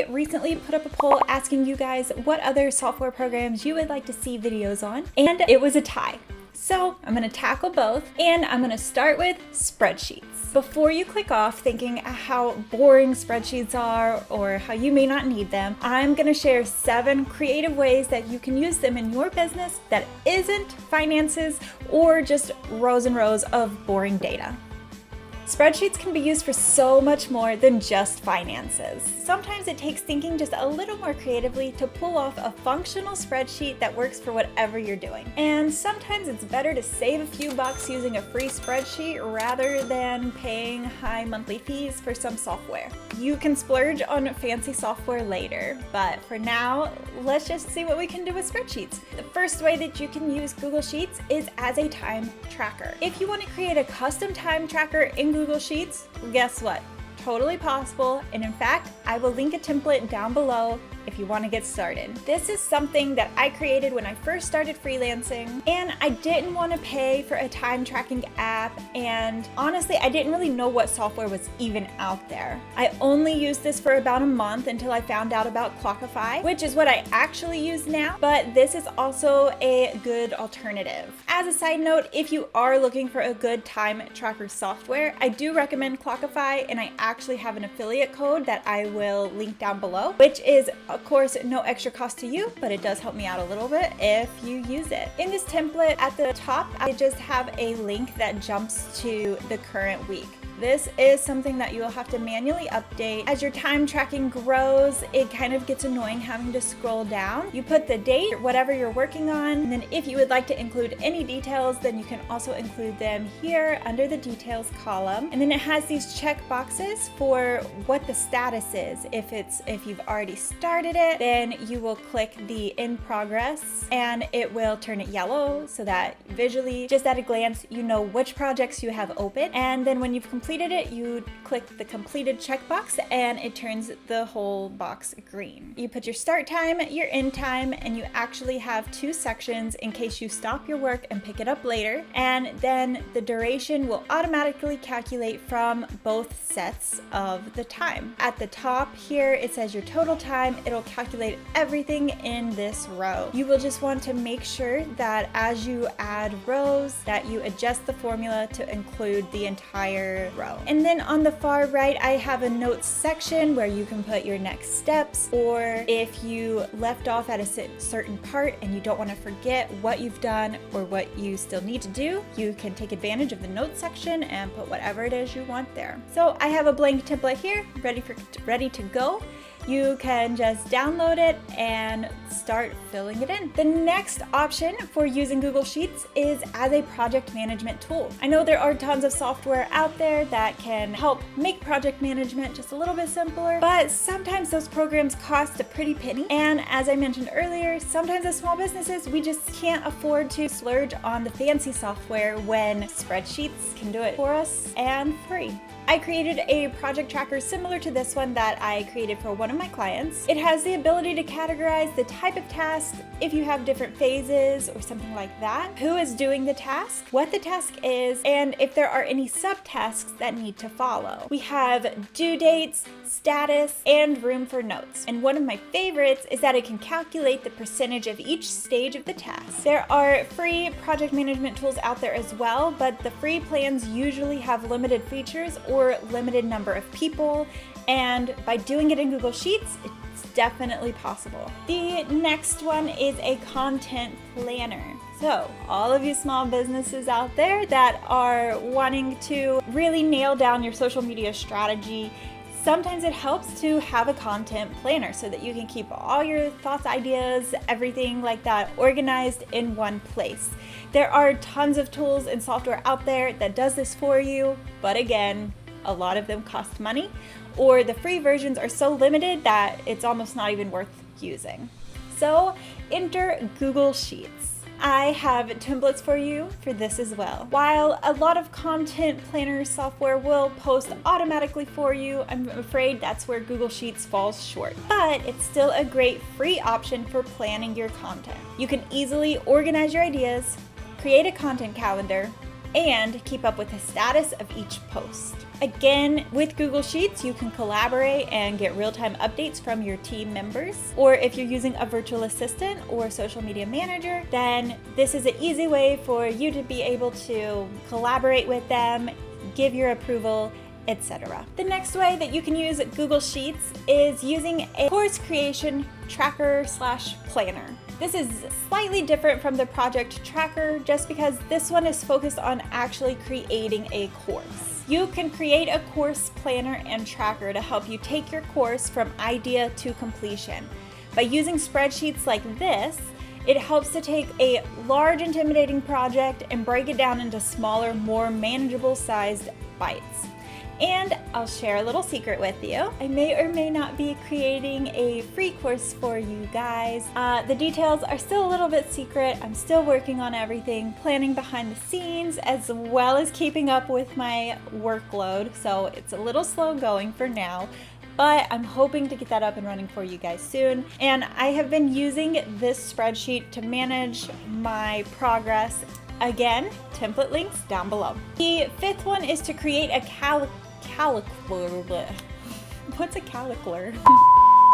I recently put up a poll asking you guys what other software programs you would like to see videos on, and it was a tie. So I'm going to tackle both, and I'm going to start with spreadsheets. Before you click off thinking how boring spreadsheets are or how you may not need them, I'm going to share 7 creative ways that you can use them in your business that isn't finances or just rows and rows of boring data. Spreadsheets can be used for so much more than just finances. Sometimes it takes thinking just a little more creatively to pull off a functional spreadsheet that works for whatever you're doing. And sometimes it's better to save a few bucks using a free spreadsheet rather than paying high monthly fees for some software. You can splurge on fancy software later, but for now, let's just see what we can do with spreadsheets. The first way that you can use Google Sheets is as a time tracker. If you want to create a custom time tracker in Google Sheets, guess what? Totally possible, and in fact, I will link a template down below if you want to get started. This is something that I created when I first started freelancing, and I didn't want to pay for a time tracking app, and honestly, I didn't really know what software was even out there. I only used this for about a month until I found out about Clockify, which is what I actually use now, but this is also a good alternative. As a side note, if you are looking for a good time tracker software, I do recommend Clockify, and I actually have an affiliate code that I will link down below, which is of course no extra cost to you, but it does help me out a little bit if you use it. In this template at the top, I just have a link that jumps to the current week. This is something that you will have to manually update. As your time tracking grows, it kind of gets annoying having to scroll down. You put the date, whatever you're working on, and then if you would like to include any details, then you can also include them here under the details column. And then it has these check boxes for what the status is. If you've already started it, then you will click the in progress and it will turn it yellow so that visually, just at a glance, you know which projects you have open. And then when you've completed it, you click the completed checkbox and it turns the whole box green. You put your start time, your end time, and you actually have 2 sections in case you stop your work and pick it up later. And then the duration will automatically calculate from both sets of the time. At the top here, it says your total time. It'll calculate everything in this row. You will just want to make sure that as you add rows, that you adjust the formula to include the entire row. And then on the far right, I have a notes section where you can put your next steps, or if you left off at a certain part and you don't want to forget what you've done or what you still need to do, you can take advantage of the notes section and put whatever it is you want there. So I have a blank template here, ready to go. You can just download it and start filling it in. The next option for using Google Sheets is as a project management tool. I know there are tons of software out there that can help make project management just a little bit simpler, but sometimes those programs cost a pretty penny. And as I mentioned earlier, sometimes as small businesses, we just can't afford to splurge on the fancy software when spreadsheets can do it for us and free. I created a project tracker similar to this one that I created for one of my clients. It has the ability to categorize the type of task, if you have different phases or something like that, who is doing the task, what the task is, and if there are any subtasks that need to follow. We have due dates, status, and room for notes. And one of my favorites is that it can calculate the percentage of each stage of the task. There are free project management tools out there as well, but the free plans usually have limited features or limited number of people, and by doing it in Google Sheets, it's definitely possible. The next one is a content planner. So all of you small businesses out there that are wanting to really nail down your social media strategy, sometimes it helps to have a content planner so that you can keep all your thoughts, ideas, everything like that organized in one place. There are tons of tools and software out there that does this for you, but again, a lot of them cost money, or the free versions are so limited that it's almost not even worth using. So enter Google Sheets. I have templates for you for this as well. While a lot of content planner software will post automatically for you, I'm afraid that's where Google Sheets falls short. But it's still a great free option for planning your content. You can easily organize your ideas, create a content calendar, and keep up with the status of each post. Again, with Google Sheets, you can collaborate and get real-time updates from your team members. Or if you're using a virtual assistant or social media manager, then this is an easy way for you to be able to collaborate with them, give your approval, etc. The next way that you can use Google Sheets is using a course creation tracker/planner. This is slightly different from the project tracker just because this one is focused on actually creating a course. You can create a course planner and tracker to help you take your course from idea to completion. By using spreadsheets like this, it helps to take a large, intimidating project and break it down into smaller, more manageable sized bites. And I'll share a little secret with you. I may or may not be creating a free course for you guys. The details are still a little bit secret. I'm still working on everything, planning behind the scenes, as well as keeping up with my workload. So it's a little slow going for now, but I'm hoping to get that up and running for you guys soon. And I have been using this spreadsheet to manage my progress. Again, template links down below. The fifth one is to create a calculator. What's a calculator?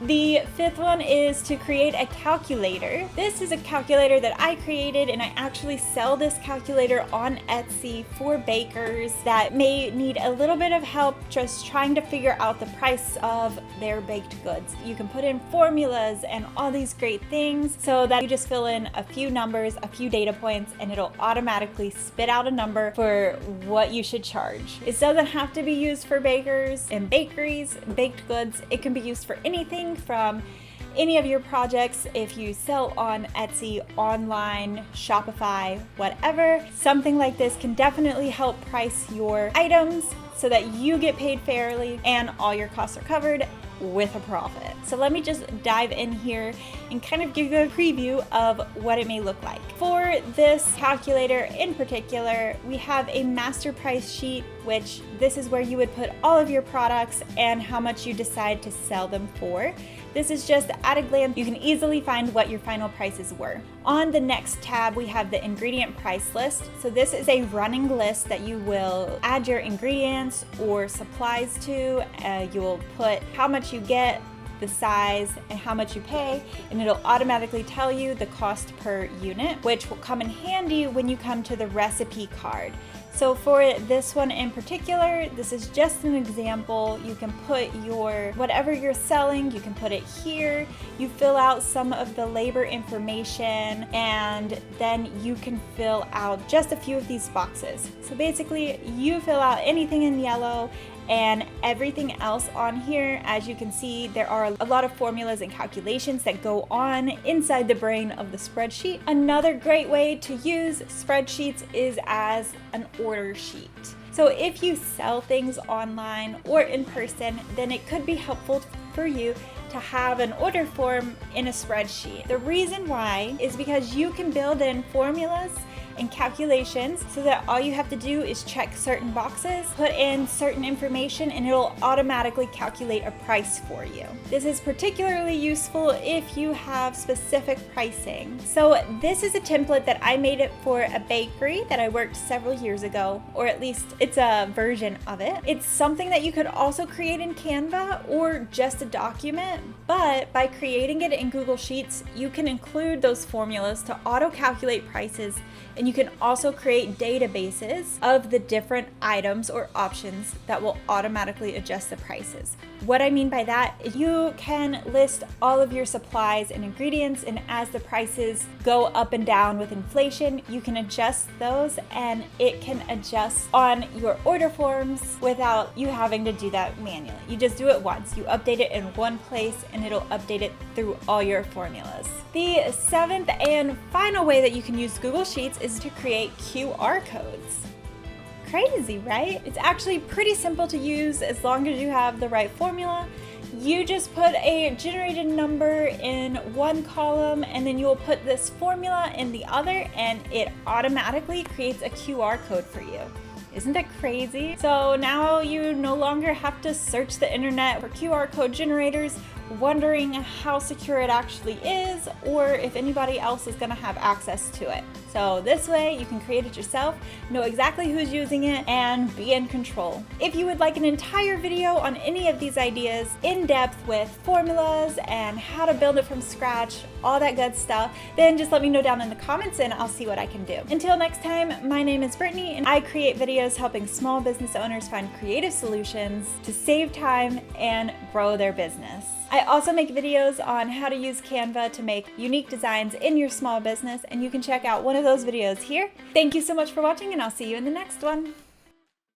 The fifth one is to create a calculator. This is a calculator that I created, and I actually sell this calculator on Etsy for bakers that may need a little bit of help just trying to figure out the price of their baked goods. You can put in formulas and all these great things so that you just fill in a few numbers, a few data points, and it'll automatically spit out a number for what you should charge. It doesn't have to be used for bakers and bakeries, baked goods. It can be used for anything from any of your projects. If you sell on Etsy, online, Shopify, whatever, something like this can definitely help price your items so that you get paid fairly and all your costs are covered with a profit. So let me just dive in here and kind of give you a preview of what it may look like. For this calculator in particular, we have a master price sheet, which this is where you would put all of your products and how much you decide to sell them for. This is just at a glance, you can easily find what your final prices were. On the next tab, we have the ingredient price list. So this is a running list that you will add your ingredients or supplies to. You will put how much you get, the size, and how much you pay, and it'll automatically tell you the cost per unit, which will come in handy when you come to the recipe card. So for this one in particular, this is just an example. You can put your whatever you're selling, you can put it here. You fill out some of the labor information, and then you can fill out just a few of these boxes. So basically, you fill out anything in yellow, and everything else on here. As you can see, there are a lot of formulas and calculations that go on inside the brain of the spreadsheet. Another great way to use spreadsheets is as an order sheet. So if you sell things online or in person, then it could be helpful for you to have an order form in a spreadsheet. The reason why is because you can build in formulas and calculations so that all you have to do is check certain boxes, put in certain information, and it'll automatically calculate a price for you. This is particularly useful if you have specific pricing. So this is a template that I made it for a bakery that I worked several years ago, or at least it's a version of it. It's something that you could also create in Canva or just a document, but by creating it in Google Sheets, you can include those formulas to auto-calculate prices, and you can also create databases of the different items or options that will automatically adjust the prices. What I mean by that is you can list all of your supplies and ingredients, and as the prices go up and down with inflation, you can adjust those, and it can adjust on your order forms without you having to do that manually. You just do it once. You update it in one place, and it'll update it through all your formulas. The seventh and final way that you can use Google Sheets is to create QR codes. Crazy, right? It's actually pretty simple to use as long as you have the right formula. You just put a generated number in one column, and then you'll put this formula in the other, and it automatically creates a QR code for you. Isn't that crazy? So now you no longer have to search the internet for QR code generators wondering how secure it actually is or if anybody else is going to have access to it. So this way you can create it yourself, know exactly who's using it, and be in control. If you would like an entire video on any of these ideas in depth with formulas and how to build it from scratch, all that good stuff, then just let me know down in the comments and I'll see what I can do. Until next time, my name is Brittany and I create videos helping small business owners find creative solutions to save time and grow their business. I also make videos on how to use Canva to make unique designs in your small business, and you can check out one of those videos here. Thank you so much for watching, and I'll see you in the next one.